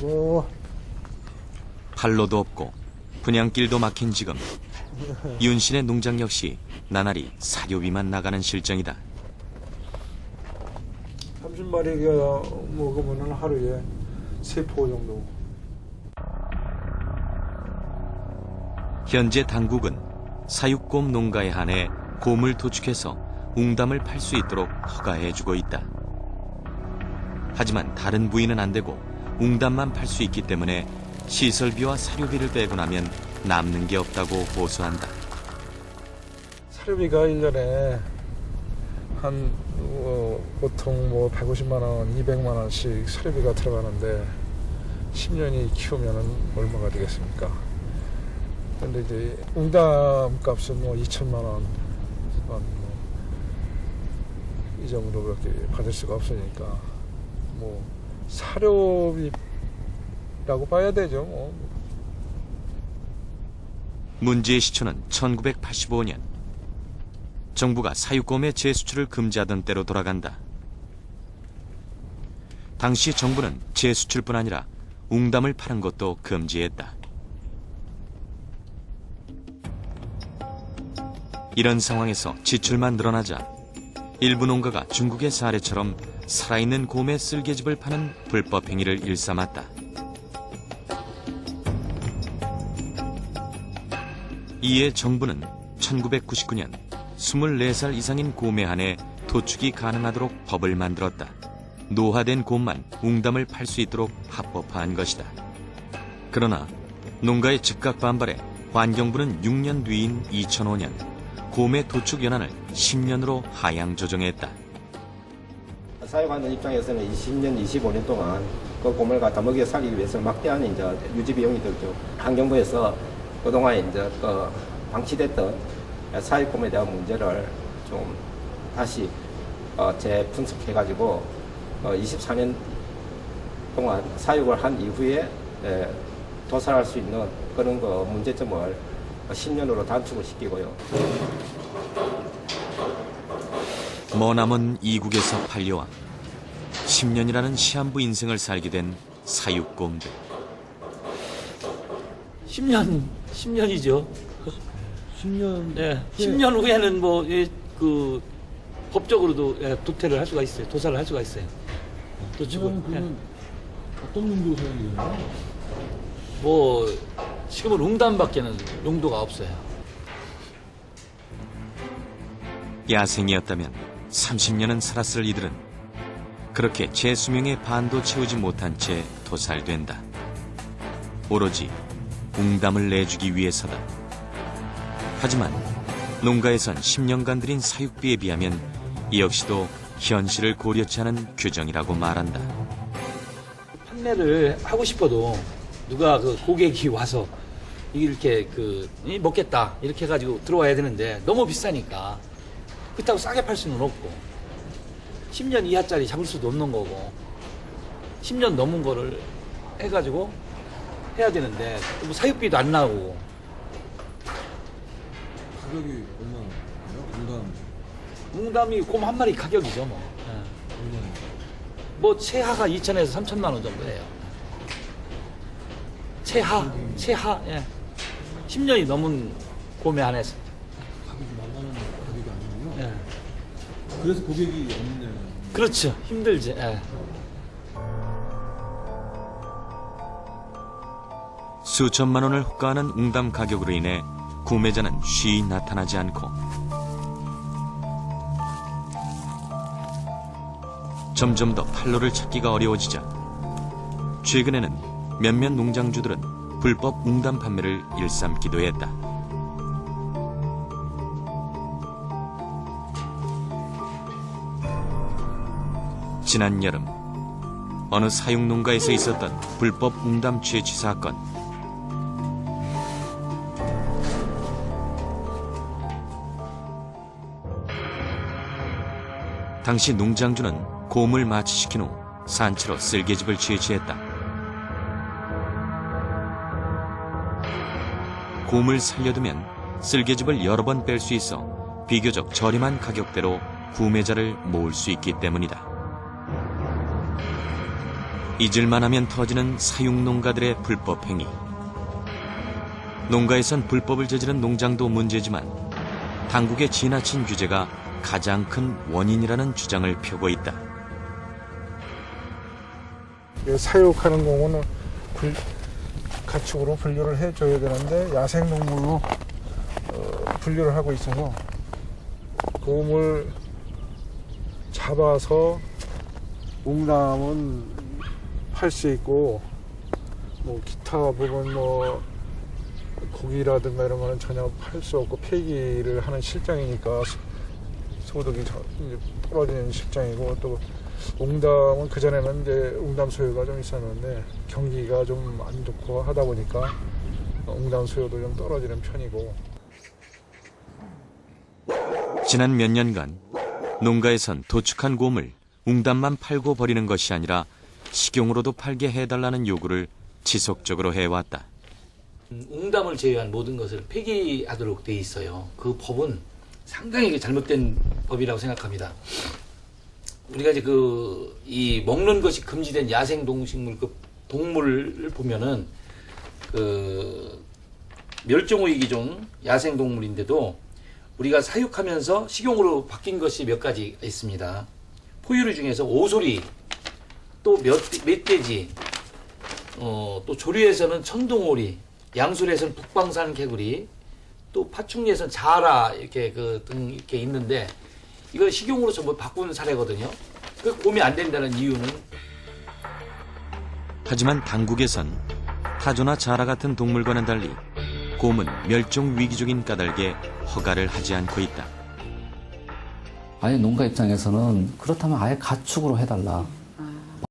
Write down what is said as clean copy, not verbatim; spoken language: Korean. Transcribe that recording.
아이고. 판로도 없고 분양길도 막힌 지금 윤신의 농장 역시 나날이 사료비만 나가는 실정이다. 30마리가 먹으면 하루에 3포 정도. 현재 당국은 사육곰 농가에 한해 곰을 도축해서 웅담을 팔 수 있도록 허가해주고 있다. 하지만 다른 부위는 안 되고 웅담만 팔 수 있기 때문에 시설비와 사료비를 빼고 나면 남는 게 없다고 호소한다. 사료비가 1년에 한 보통 150만 원, 200만 원씩 사료비가 들어가는데 10년이 키우면 얼마가 되겠습니까? 근데 이제 웅담 값은 2천만 원, 이 정도밖에 받을 수가 없으니까 사료비라고 봐야 되죠. 문제의 시초는 1985년. 정부가 사육곰의 재수출을 금지하던 때로 돌아간다. 당시 정부는 재수출뿐 아니라 웅담을 파는 것도 금지했다. 이런 상황에서 지출만 늘어나자 일부 농가가 중국의 사례처럼 살아있는 곰의 쓸개즙을 파는 불법 행위를 일삼았다. 이에 정부는 1999년 24살 이상인 곰에 한해 도축이 가능하도록 법을 만들었다. 노화된 곰만 웅담을 팔 수 있도록 합법화한 것이다. 그러나 농가의 즉각 반발에 환경부는 6년 뒤인 2005년 곰의 도축 연한을 10년으로 하향 조정했다. 사육하는 입장에서는 20년, 25년 동안 그 곰을 갖다 먹여 살리기 위해서 막대한 유지 비용이 들죠. 환경부에서 그동안 방치됐던 사육곰에 대한 문제를 좀 다시 재분석해가지고 24년 동안 사육을 한 이후에 도살할 수 있는 그런 문제점을 10년으로 단축을 시키고요. 머나먼 이국에서 팔려와 10년이라는 시한부 인생을 살게 된 사육곰들. 10년이죠. 10년. 예, 10년 후에는 법적으로도 도태를 할 수가 있어요. 도살을 할 수가 있어요. 도축은. 그러면 어떤 용도로 사용이 되나요? 지금은 웅담밖에는 용도가 없어요. 야생이었다면 30년은 살았을 이들은 그렇게 제 수명의 반도 채우지 못한 채 도살된다. 오로지 웅담을 내주기 위해서다. 하지만 농가에선 10년간 들인 사육비에 비하면 이 역시도 현실을 고려치 않은 규정이라고 말한다. 판매를 하고 싶어도 누가 고객이 와서 이렇게 먹겠다 이렇게 해가지고 들어와야 되는데 너무 비싸니까 그렇다고 싸게 팔 수는 없고 10년 이하짜리 잡을 수도 없는 거고 10년 넘은 거를 해가지고 해야 되는데 사육비도 안 나오고. 가격이 얼마나요? 웅담이 곰 한 마리 가격이죠 최하가 2천에서 3천만 원 정도 해요. 최하 예. 10년이 넘은 곰에 한해서. 가격이 만만한 가격이 아니군요. 예. 그래서 고객이 없네요. 그렇죠. 힘들지. 예. 수천만 원을 호가하는 웅담 가격으로 인해 구매자는 쉬이 나타나지 않고 점점 더 판로를 찾기가 어려워지자 최근에는 몇몇 농장주들은 불법 웅담 판매를 일삼기도 했다. 지난 여름 어느 사육농가에서 있었던 불법 웅담 채취 사건. 당시 농장주는 곰을 마취시킨 후 산채로 쓸개즙을 채취했다. 곰을 살려두면 쓸개즙을 여러 번 뺄 수 있어 비교적 저렴한 가격대로 구매자를 모을 수 있기 때문이다. 잊을만 하면 터지는 사육농가들의 불법 행위. 농가에선 불법을 저지른 농장도 문제지만 당국의 지나친 규제가 가장 큰 원인이라는 주장을 펴고 있다. 사육하는 공은 가축으로 분류를 해줘야 되는데 야생동물로 분류를 하고 있어서 곰을 잡아서 웅담은 팔 수 있고 뭐 기타 부분 뭐 고기라든가 이런 거는 전혀 팔 수 없고 폐기를 하는 실정이니까 소득이 떨어지는 실정이고, 또 웅담은 그전에는 이제 웅담 수요가 좀 있었는데 경기가 좀 안 좋고 하다 보니까 웅담 수요도 좀 떨어지는 편이고. 지난 몇 년간 농가에선 도축한 곰을 웅담만 팔고 버리는 것이 아니라 식용으로도 팔게 해달라는 요구를 지속적으로 해왔다. 웅담을 제외한 모든 것을 폐기하도록 돼 있어요. 그 법은 상당히 잘못된 법이라고 생각합니다. 우리가 이제 이 먹는 것이 금지된 야생 동식물 동물을 보면은 멸종위기종 야생 동물인데도 우리가 사육하면서 식용으로 바뀐 것이 몇 가지 있습니다. 포유류 중에서 오소리, 또 멧돼지, 또 조류에서는 천둥오리, 양술에서는 북방산 개구리, 또 파충류에서는 자라 이렇게 등 이렇게 있는데 이걸 식용으로 전부 바꾸는 사례거든요. 그 곰이 안 된다는 이유는 하지만 당국에선 타조나 자라 같은 동물과는 달리 곰은 멸종 위기종인 까닭에 허가를 하지 않고 있다. 아예 농가 입장에서는 그렇다면 아예 가축으로 해달라.